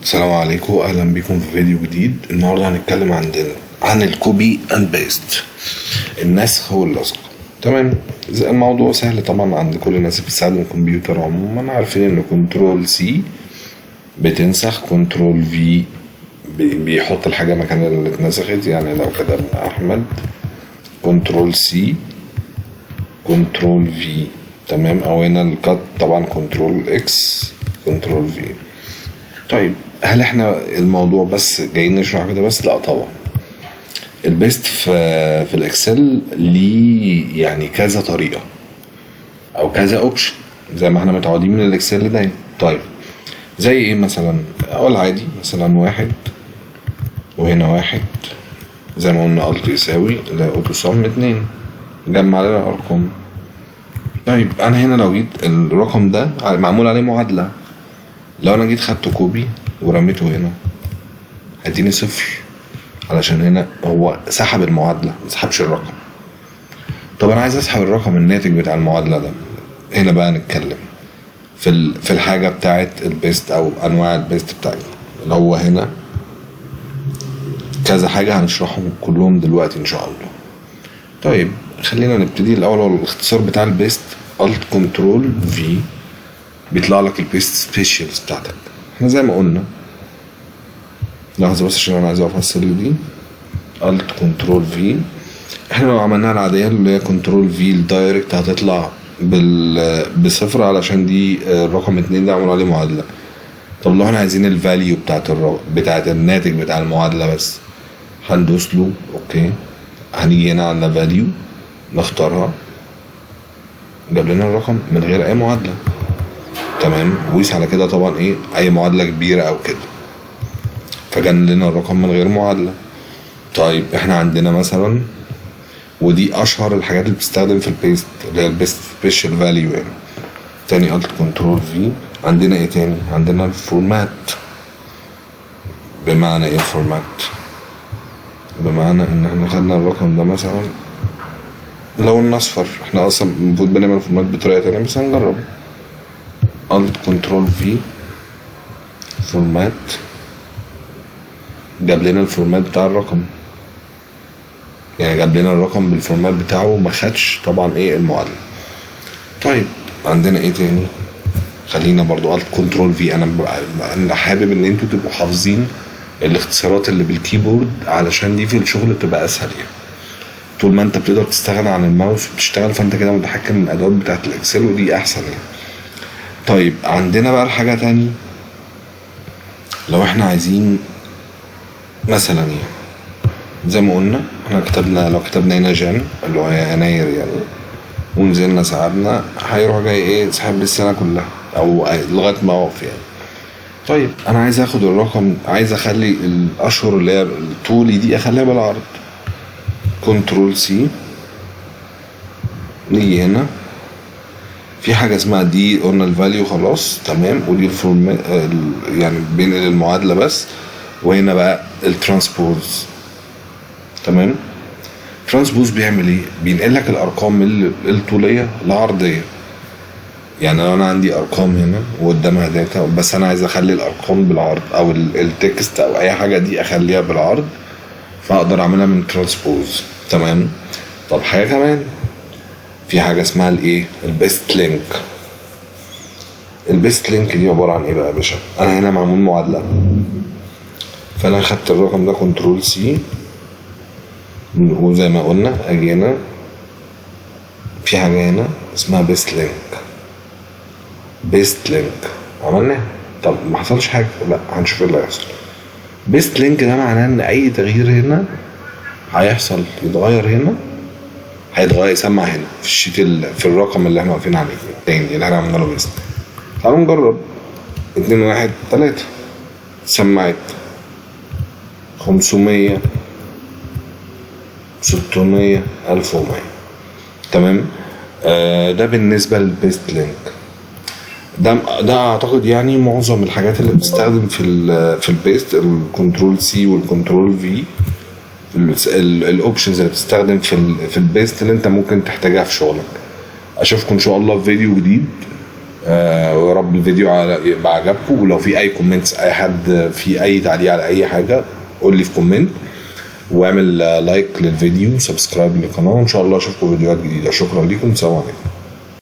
السلام عليكم، اهلا بكم في فيديو جديد. النهارده هنتكلم عن الكوبي اند بيست، النسخ واللصق. تمام، الموضوع سهل طبعا عند كل الناس اللي بتستخدم الكمبيوتر عموما. عارفين ان كنترول سي بتنسخ، كنترول في بيحط الحاجه مكان اللي اتنسخت. يعني لو كتبنا احمد كنترول سي كنترول في، تمام. او هنا الكات طبعا كنترول اكس كنترول في. طيب، هل احنا الموضوع بس جايين نشرح كده بس؟ لا طبعا. البيست في الاكسل ليه يعني كذا طريقه او كذا اوبشن زي ما احنا متعودين من الاكسل دايما. طيب زي ايه مثلا؟ اول عادي مثلا واحد وهنا واحد، زي ما قلنا الت يساوي لا اوتو سم 2 جمع لنا ارقام. طيب انا هنا لو جيت الرقم ده معمول عليه معادله، لو انا جيت خدته كوبي ورميته هنا هيديني صفر، علشان هنا هو سحب المعادلة مسحبش الرقم. طب انا عايز اسحب الرقم الناتج بتاع المعادلة ده. هنا بقى نتكلم في الحاجة بتاعت البيست او انواع البيست بتاعتنا، اللي هو هنا كذا حاجة هنشرحهم كلهم دلوقتي ان شاء الله. طيب خلينا نبتدي الاول. الاختصار بتاع البيست الت كنترول في، بيطلع لك البيست سبيشالز بتاعتك. احنا زي ما قلنا، لحظة بس عشان انا عايز افصل دي. الت كنترول في، احنا لو عملناها العادية اللي هي كنترول في الدايركت هتطلع بصفر، علشان دي الرقم 2 ده عملوا عليه معادلة. طب لو احنا عايزين الفاليو بتاعت الناتج بتاع المعادلة بس، هندوس له اوكي. هنيجي هنا على فاليو نختارها، جاب لنا الرقم من غير اي معادلة. تمام، وقيس على كده طبعا ايه اي معادلة كبيرة او كده، فجان لنا الرقم من غير معادلة. طيب احنا عندنا مثلا، ودي اشهر الحاجات اللي بتستخدم في البيست اللي هي البيست سبيشال فاليو. يعني تاني الت كنترول في. عندنا ايه تاني؟ عندنا الفورمات. بمعنى ايه الفورمات؟ بمعنى ان احنا خدنا الرقم ده مثلا لون اصفر، احنا اصلا المفروض بنعمل الفورمات بطريقة تانية بس هنجرب. الت كنترول في فورمات، جاب لنا الفورمات بتاع الرقم. يعني جاب لنا الرقم بالفورمات بتاعه وما خدش طبعا ايه المعادله. طيب عندنا ايه تاني؟ خلينا برضو الت كنترول في. انا حابب ان انتوا تبقوا حافظين الاختصارات اللي بالكيبورد، علشان دي في الشغل تبقى اسهل. يعني طول ما انت بتقدر تستغنى عن الماوس وتشتغل، فانت كده متحكم من الادوات بتاعت الاكسل، ودي احسن يعني. طيب عندنا بقى الحاجه تاني، لو احنا عايزين مثلا يعني زي ما قلنا احنا لو كتبنا هنا جان اللي هو يناير يعني، ونزلنا سحبنا، هيروح جاي ايه سحب لي السنه كلها او لغايه ما اقف يعني. طيب انا عايز اخد الرقم، عايز اخلي الاشهر اللي هي الطولي دي اخليها بالعرض. كنترول سي، نيجي هنا في حاجه اسمها دي، قلنا الفاليو خلاص تمام، ودي الفورمات يعني بينقل المعادله بس. وهنا بقى الترانسبوز. تمام، ترانسبوز بيعمل ايه؟ بينقل لك الارقام من الطوليه لعرضيه. يعني لو انا عندي ارقام هنا وقدامها داتا، بس انا عايز اخلي الارقام بالعرض، او التكست او اي حاجه دي اخليها بالعرض، فاقدر اعملها من ترانسبوز. تمام. طب حاجه كمان، في حاجه اسمها الايه؟ البيست لينك. البيست لينك دي عباره عن ايه بقى يا باشا؟ انا هنا معمول معادله، فانا خدت الرقم ده كنترول سي، وزي ما قلنا اجي هنا في حاجه هنا اسمها بيست لينك. بيست لينك عملناها، طب ما حصلش حاجه، لا هنشوف ايه اللي هيحصل. بيست لينك ده معناه ان اي تغيير هنا هيحصل، يتغير هنا هيتغير، يسمع هنا في الشيت في الرقم اللي احنا واقفين عليه التاني اللي احنا عملنا له بيست. تعالوا نجرب. 2 1 3 سمعت 500 600 1100. تمام. ده بالنسبه للبيست لينك. ده اعتقد يعني معظم الحاجات اللي بتستخدم في البيست، الكنترول سي والكنترول في، الاوبشنز اللي بتستخدم في البيست اللي انت ممكن تحتاجها في شغلك. اشوفكم ان شاء الله في فيديو جديد. ويا رب الفيديو يبقى عجبكم. ولو في اي كومنتس، اي حد في اي تعليق على اي حاجه قول لي في كومنت، واعمل لايك للفيديو وسبسكرايب للقناه، وان شاء الله اشوفكم فيديوهات جديده. شكرا لكم، سلام عليكم.